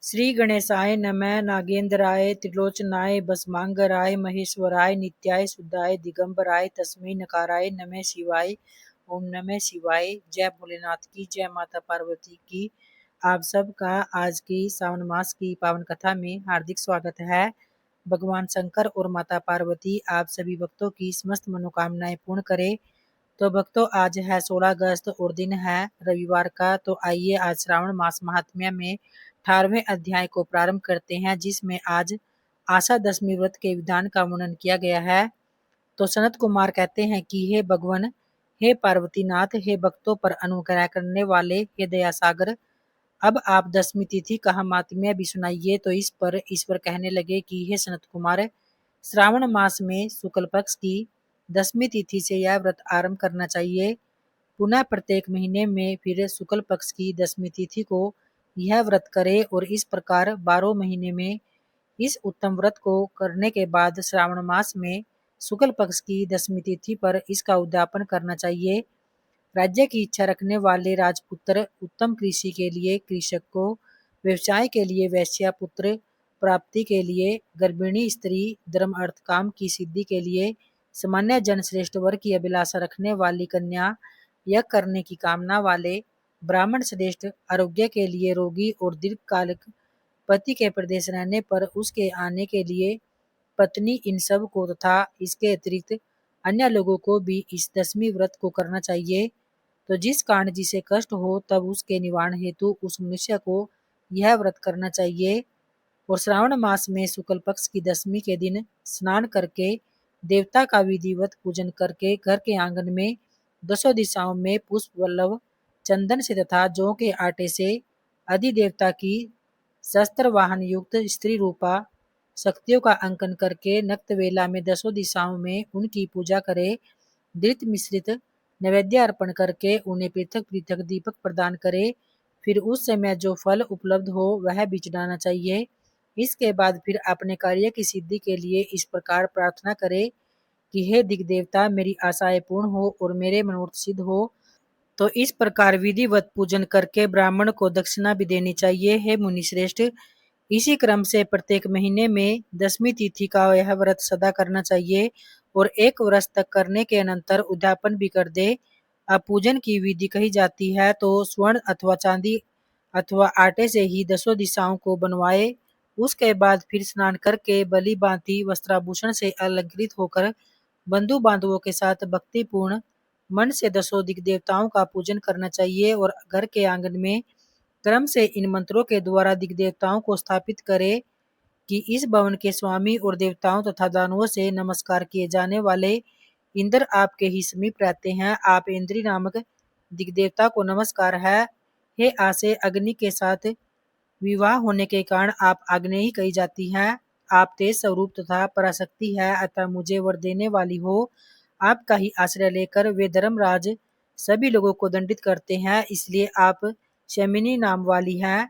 श्री गणेशाय नमः। नागेंद्राय त्रिलोचनाय भस्मांगराय महेश्वराय नित्याय शुद्धाय दिगंबराय तस्मै नकाराय नमः शिवाय। ओम नमः शिवाय। जय भोलेनाथ की, जय माता पार्वती की। आप सबका आज की सावन मास की पावन कथा में हार्दिक स्वागत है। भगवान शंकर और माता पार्वती आप सभी भक्तों की समस्त मनोकामनाएं पूर्ण करे। तो भक्तों, आज है 16 अगस्त और दिन है रविवार का। तो आइए आज श्रावण मास महात्म्य में 18वें अध्याय को प्रारंभ करते हैं, जिसमें आज आशा दशमी व्रत के विधान का वर्णन किया गया है। तो सनत कुमार कहते हैं कि हे भगवान, हे पार्वतीनाथ, हे भक्तों पर अनुग्रह करने वाले, हे दया सागर, अब आप दशमी तिथि का महात्म्य भी सुनाइए। तो इस पर ईश्वर कहने लगे कि हे सनत कुमार, श्रावण मास में शुक्ल पक्ष की दशमी तिथि से यह व्रत आरंभ करना चाहिए। पुनः प्रत्येक महीने में फिर शुक्ल पक्ष की दशमी तिथि को यह व्रत करे और इस प्रकार 12 महीने में इस उत्तम व्रत को करने के बाद श्रावण मास में शुक्ल पक्ष की दशमी तिथि पर इसका उद्यापन करना चाहिए। राज्य की इच्छा रखने वाले राजपुत्र, उत्तम कृषि के लिए कृषक को, व्यवसाय के लिए वैश्या पुत्र, प्राप्ति के लिए गर्भिणी स्त्री, धर्म अर्थ काम की सिद्धि के लिए सामान्य जन, श्रेष्ठ वर की अभिलाषा रखने वाली कन्या, यज्ञ करने की कामना वाले ब्राह्मण, श्रेष्ठ आरोग्य के लिए रोगी और दीर्घकालिक पति के प्रदेश रहने पर उसके आने के लिए पत्नी, इन सब को तथा इसके अतिरिक्त अन्य लोगों को भी इस दशमी व्रत को करना चाहिए। तो जिस कारण जिसे कष्ट हो तब उसके निवारण हेतु उस मनुष्य को यह व्रत करना चाहिए। और श्रावण मास में शुक्ल पक्ष की दशमी के दिन स्नान करके देवता का विधिवत पूजन करके घर के आंगन में दसों दिशाओं में पुष्प वल्लभ चंदन से तथा जौ के आटे से अधिदेवता की शस्त्र वाहन युक्त स्त्री रूपा शक्तियों का अंकन करके नक्त वेला में दसों दिशाओं में उनकी पूजा करे। धृत मिश्रित नैवेद्य अर्पण करके उन्हें पृथक पृथक दीपक प्रदान करे। फिर उस समय जो फल उपलब्ध हो वह बीच डालना चाहिए। इसके बाद फिर अपने कार्य की सिद्धि के लिए इस प्रकार प्रार्थना करे कि हे दिग देवता, मेरी आशाएं पूर्ण हो और मेरे मनोरथ सिद्ध हो। तो इस प्रकार विधिवत पूजन करके ब्राह्मण को दक्षिणा भी देनी चाहिए। हे मुनि श्रेष्ठ, इसी क्रम से प्रत्येक महीने में दशमी तिथि का यह व्रत सदा करना चाहिए और 1 वर्ष तक करने के अनंतर उद्यापन भी कर दे। अब पूजन की विधि कही जाती है तो स्वर्ण अथवा चांदी अथवा आटे से ही दसों दिशाओं को बनवाए। उसके बाद फिर स्नान करके बलि भांति वस्त्राभूषण से अलंकृत होकर बंधु बांधवों के साथ भक्तिपूर्ण मन से दसों दिग देवताओं का पूजन करना चाहिए और घर के आंगन में क्रम से इन मंत्रों के द्वारा दिग देवताओं को स्थापित करे कि इस भवन के स्वामी और देवताओं तथा दानवों से नमस्कार किए जाने वाले इंद्र आपके ही समीप रहते हैं। आप इंद्री नामक दिग्देवता को नमस्कार है। हे आसे, अग्नि के साथ विवाह होने के कारण आप आग्नेयी कही जाती हैं। आप तेज स्वरूप तथा पराशक्ति है, अतः मुझे वर देने वाली हो। आपका ही आश्रय लेकर वे धर्मराज सभी लोगों को दंडित करते हैं, इसलिए आप शमिनी नाम वाली हैं।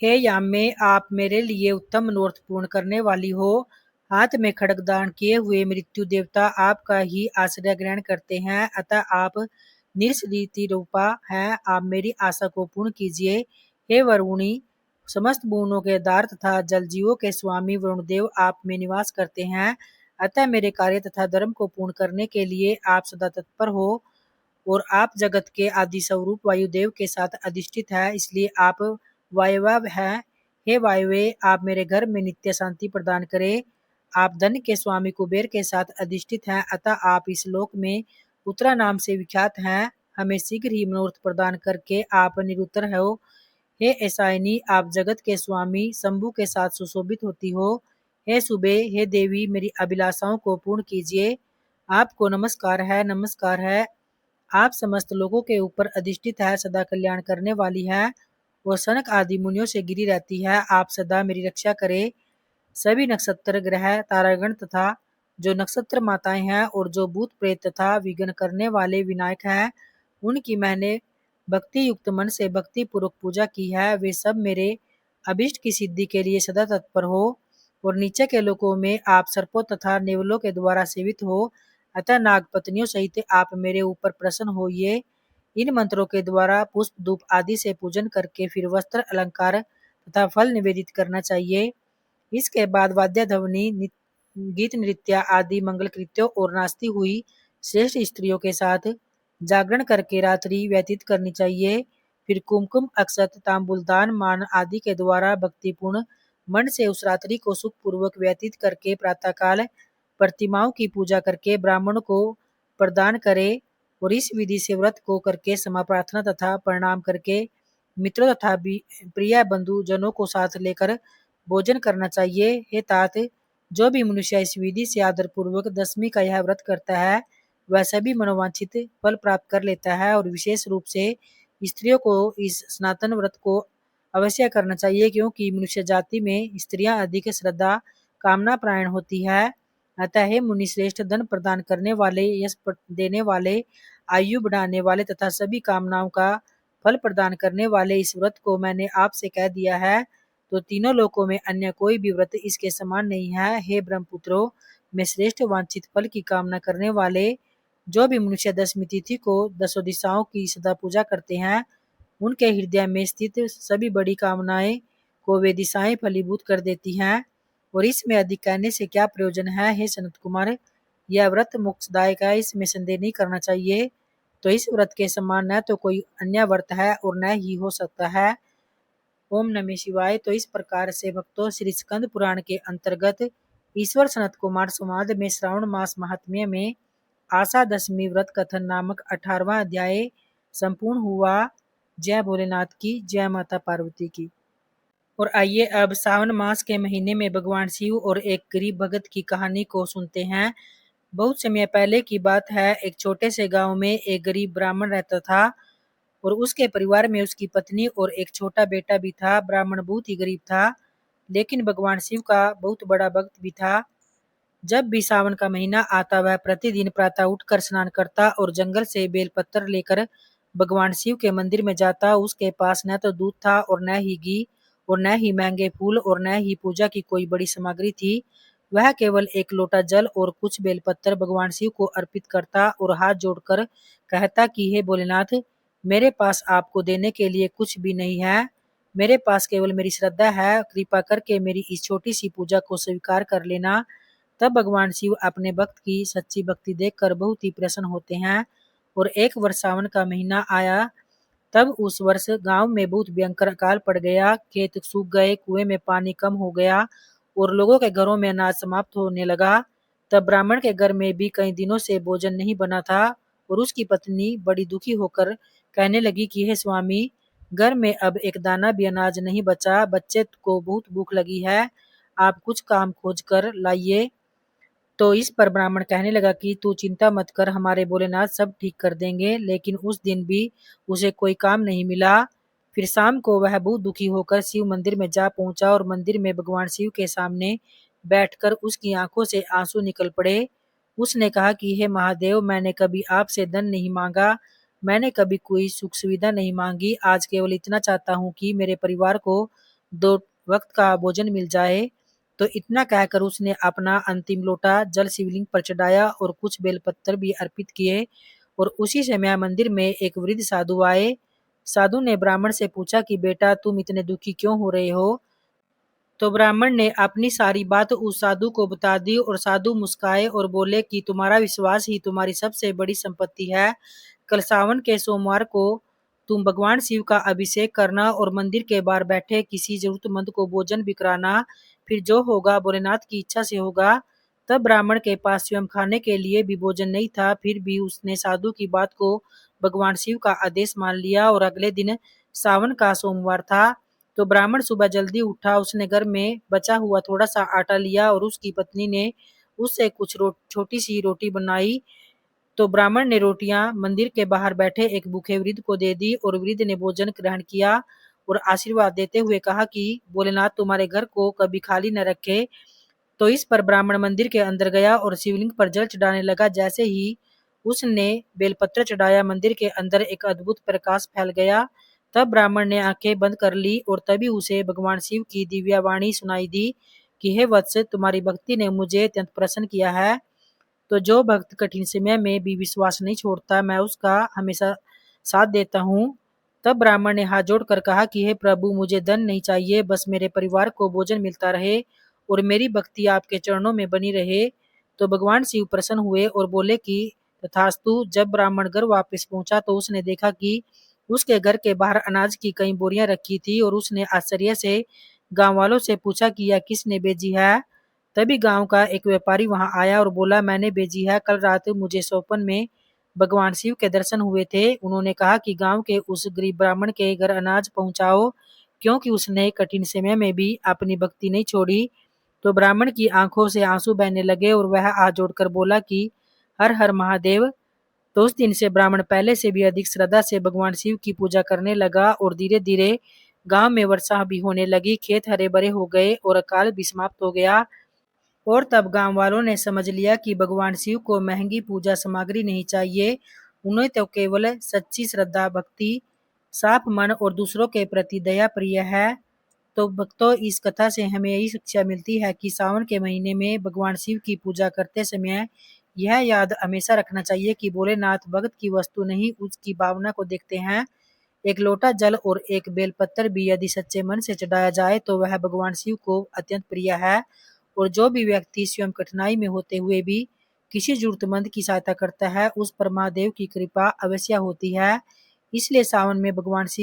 हे यामे, आप मेरे लिए उत्तम मनोरथ पूर्ण करने वाली हो। हाथ में खड्ग धारण किए हुए मृत्यु देवता आपका ही आश्रय ग्रहण करते हैं, अतः आप निरसरीति रूपा हैं। आप मेरी आशा को पूर्ण कीजिए। हे वरुणी, समस्त भुवनों के दार तथा जल जीवों के स्वामी वरुणदेव आप में निवास करते हैं, अतः मेरे कार्य तथा धर्म को पूर्ण करने के लिए आप सदा तत्पर हो और आप जगत के आदि स्वरूप वायुदेव के साथ अधिष्ठित है, इसलिए आप वायवय है। हे वायवे, आप मेरे घर में नित्य शांति प्रदान करें। आप धन के स्वामी कुबेर के साथ अधिष्ठित हैं, अतः आप इस लोक में उत्तरा नाम से विख्यात हैं। हमें शीघ्र ही मनोरथ प्रदान करके आप निरुत्तर हो। हे ऐसायनी, आप जगत के स्वामी शंभु के साथ सुशोभित होती हो। हे सुबे, हे देवी, मेरी अभिलाषाओं को पूर्ण कीजिए। आपको नमस्कार है, नमस्कार है। आप समस्त लोगों के ऊपर अधिष्ठित है, सदा कल्याण करने वाली है और सनक आदि मुनियों से गिरी रहती है। आप सदा मेरी रक्षा करे। सभी नक्षत्र, ग्रह, तारागण तथा जो नक्षत्र माताएं हैं और जो भूत प्रेत तथा विघ्न करने वाले विनायक हैं, उनकी मैंने भक्ति युक्त मन से भक्ति पूर्वक पूजा की है। वे सब मेरे अभिष्ट की सिद्धि के लिए सदा तत्पर हो और नीचे के लोकों में आप सर्पों तथा नेवलों के द्वारा सेवित हो, अतः नाग पत्नियों सहित आप मेरे ऊपर प्रसन्न होइए। इन मंत्रों के द्वारा पुष्प धूप आदि से पूजन करके फिर वस्त्र अलंकार तथा फल निवेदित करना चाहिए। इसके बाद वाद्य ध्वनि, गीत नृत्य आदि मंगल कृत्यों और नाचती हुई श्रेष्ठ स्त्रियों के साथ जागरण करके रात्रि व्यतीत करनी चाहिए। फिर कुमकुम, अक्षत, तांबूलदान, मान आदि के द्वारा भक्तिपूर्ण मन से उस रात्रि को सुखपूर्वक व्यतीत करके प्रातःकाल प्रतिमाओं की पूजा करके ब्राह्मण को प्रदान करे और इस विधि से व्रत को करके क्षमा प्रार्थना तथा प्रणाम करके मित्रों तथा प्रिय बंधु जनों को साथ लेकर भोजन करना चाहिए। हे तात, जो भी मनुष्य इस विधि से आदर पूर्वक दशमी का यह व्रत करता है वह सभी मनोवांछित फल प्राप्त कर लेता है। और विशेष रूप से स्त्रियों को इस सनातन व्रत को अवश्य करना चाहिए, क्योंकि मनुष्य जाति में स्त्रियां अधिक श्रद्धा कामना प्रायण होती है। अतः हे मुनि श्रेष्ठ, धन प्रदान करने वाले, यश देने वाले, आयु बढ़ाने वाले तथा सभी कामनाओं का फल प्रदान करने वाले इस व्रत को मैंने आपसे कह दिया है, तो तीनों लोकों में अन्य कोई भी व्रत इसके समान नहीं है। हे ब्रह्मपुत्रों, मैं श्रेष्ठ वांछित फल की कामना करने वाले जो भी मनुष्य दशमी तिथि को दसों दिशाओं की सदा पूजा करते हैं, उनके हृदय में स्थित सभी बड़ी कामनाएं को वे दिशाएं फलीभूत कर देती हैं। और इसमें अधिक कहने से क्या प्रयोजन है। हे सनत कुमार, यह व्रत मोक्षदायक है, इसमें संदेह नहीं करना चाहिए। तो इस व्रत के समान न तो कोई अन्य व्रत है और न ही हो सकता है। ओम नमः शिवाय। तो इस प्रकार से भक्तों, श्री स्कंद पुराण के अंतर्गत ईश्वर सनत कुमार संवाद में श्रावण मास महात्म्य में आशा दशमी व्रत कथन नामक 18वां अध्याय संपूर्ण हुआ। जय भोलेनाथ की, जय माता पार्वती की। और आइए अब सावन मास के महीने में भगवान शिव और एक गरीब भगत की कहानी को सुनते हैं। बहुत समय पहले की बात है। एक छोटे से गांव में एक गरीब ब्राह्मण रहता था और उसके परिवार में उसकी पत्नी और एक छोटा बेटा भी था। ब्राह्मण बहुत ही गरीब था, लेकिन भगवान शिव का बहुत बड़ा भक्त भी था। जब भी सावन का महीना आता वह प्रतिदिन प्रातः उठकर स्नान करता और जंगल से बेलपत्र लेकर भगवान शिव के मंदिर में जाता। उसके पास न तो दूध था और न ही घी और न ही महंगे फूल और न ही पूजा की कोई बड़ी सामग्री थी। वह केवल एक लोटा जल और कुछ बेलपत्र भगवान शिव को अर्पित करता और हाथ जोड़कर कहता कि हे भोलेनाथ, मेरे पास आपको देने के लिए कुछ भी नहीं है। मेरे पास केवल मेरी श्रद्धा है। कृपा करके मेरी इस छोटी सी पूजा को स्वीकार कर लेना। तब भगवान शिव अपने भक्त की सच्ची भक्ति देखकर बहुत ही प्रसन्न होते हैं। और एक वर्ष सावन का महीना आया। तब उस वर्ष गांव में बहुत भयंकर अकाल पड़ गया। खेत सूख गए, कुएं में पानी कम हो गया और लोगों के घरों में अनाज समाप्त होने लगा। तब ब्राह्मण के घर में भी कई दिनों से भोजन नहीं बना था और उसकी पत्नी बड़ी दुखी होकर कहने लगी कि हे स्वामी, घर में अब एक दाना भी अनाज नहीं बचा। बच्चे को बहुत भूख लगी है, आप कुछ काम खोज कर लाइए। तो इस पर ब्राह्मण कहने लगा कि तू चिंता मत कर, हमारे भोलेनाथ सब ठीक कर देंगे। लेकिन उस दिन भी उसे कोई काम नहीं मिला। फिर शाम को वह बहुत दुखी होकर शिव मंदिर में जा पहुंचा और मंदिर में भगवान शिव के सामने बैठकर उसकी आंखों से आंसू निकल पड़े। उसने कहा कि हे महादेव, मैंने कभी आपसे धन नहीं मांगा, मैंने कभी कोई सुख सुविधा नहीं मांगी। आज केवल इतना चाहता हूँ कि मेरे परिवार को 2 वक्त का भोजन मिल जाए। तो इतना कहकर उसने अपना अंतिम लोटा जल शिवलिंग पर चढ़ाया और कुछ बेलपत्र भी अर्पित किए। और उसी समय मंदिर में एक वृद्ध साधु आए। साधु ने ब्राह्मण से पूछा कि बेटा, तुम इतने दुखी क्यों हो रहे हो। तो ब्राह्मण ने अपनी सारी बात उस साधु को बता दी और साधु मुस्काए और बोले कि तुम्हारा विश्वास ही तुम्हारी सबसे बड़ी संपत्ति है। कल सावन के सोमवार को तुम भगवान शिव का अभिषेक करना और मंदिर के बाहर बैठे किसी जरूरतमंद को भोजन भी कराना। फिर जो होगा भोलेनाथ की इच्छा से होगा। तब ब्राह्मण के पास स्वयं खाने के लिए भी भोजन नहीं था, फिर भी उसने साधु की बात को भगवान शिव का आदेश मान लिया। और अगले दिन सावन का सोमवार था। तो ब्राह्मण सुबह जल्दी उठा, उसने घर में बचा हुआ थोड़ा सा आटा लिया और उसकी पत्नी ने उससे कुछ छोटी सी रोटी बनाई। तो ब्राह्मण ने रोटियां मंदिर के बाहर बैठे एक भूखे वृद्ध को दे दी और वृद्ध ने भोजन ग्रहण किया और आशीर्वाद देते हुए कहा कि भोलेनाथ तुम्हारे घर को कभी खाली न रखे। तो इस पर ब्राह्मण मंदिर के अंदर गया और शिवलिंग पर जल चढ़ाने लगा। जैसे ही उसने बेलपत्र चढ़ाया, मंदिर के अंदर एक अद्भुत प्रकाश फैल गया। तब ब्राह्मण ने आंखें बंद कर ली और तभी उसे भगवान शिव की दिव्य वाणी सुनाई दी कि हे वत्स, तुम्हारी भक्ति ने मुझे अत्यंत प्रसन्न किया है। तो जो भक्त कठिन समय में भी विश्वास नहीं छोड़ता, मैं उसका हमेशा साथ देता हूँ। तब ब्राह्मण ने हाथ जोड़कर कहा कि हे प्रभु, मुझे धन नहीं चाहिए, बस मेरे परिवार को भोजन मिलता रहे और मेरी भक्ति आपके चरणों में बनी रहे। तो भगवान शिव प्रसन्न हुए और बोले कि तथास्तु। जब ब्राह्मण घर वापस पहुंचा तो उसने देखा कि उसके घर के बाहर अनाज की कई बोरियां रखी थी और उसने आश्चर्य से गांव वालों से पूछा कि यह किसने भेजी है। तभी गांव का एक व्यापारी वहां आया और बोला, मैंने भेजी है। कल रात मुझे स्वप्न में भगवान शिव के दर्शन हुए थे। उन्होंने कहा कि गांव के उस गरीब ब्राह्मण के घर अनाज पहुंचाओ, क्योंकि उसने कठिन समय में भी अपनी भक्ति नहीं छोड़ी। तो ब्राह्मण की आंखों से आंसू बहने लगे और वह हाथ जोड़कर बोला कि हर हर महादेव। तो उस दिन से ब्राह्मण पहले से भी अधिक श्रद्धा से भगवान शिव की पूजा करने लगा और धीरे धीरे गांव में वर्षा भी होने लगी, खेत हरे भरे हो गए और अकाल भी समाप्त हो गया। और तब गांव वालों ने समझ लिया कि भगवान शिव को महंगी पूजा सामग्री नहीं चाहिए, उन्हें तो केवल सच्ची श्रद्धा, भक्ति, साफ मन और दूसरों के प्रति दया प्रिय है। तो भक्तों, इस कथा से हमें यही शिक्षा मिलती है कि सावन के महीने में भगवान शिव की पूजा करते समय यह याद हमेशा रखना चाहिए कि भोलेनाथ भक्त की वस्तु नहीं, उसकी भावना को देखते हैं। एक लोटा जल और एक बेलपत्र भी यदि सच्चे मन से चढ़ाया जाए तो वह भगवान शिव को अत्यंत प्रिय है। और जो भी व्यक्ति स्वयं कठिनाई में होते हुए भी किसी जरूरतमंद की सहायता करता है, उस पर महादेव की कृपा अवश्य होती है। इसलिए सावन में भगवान शिव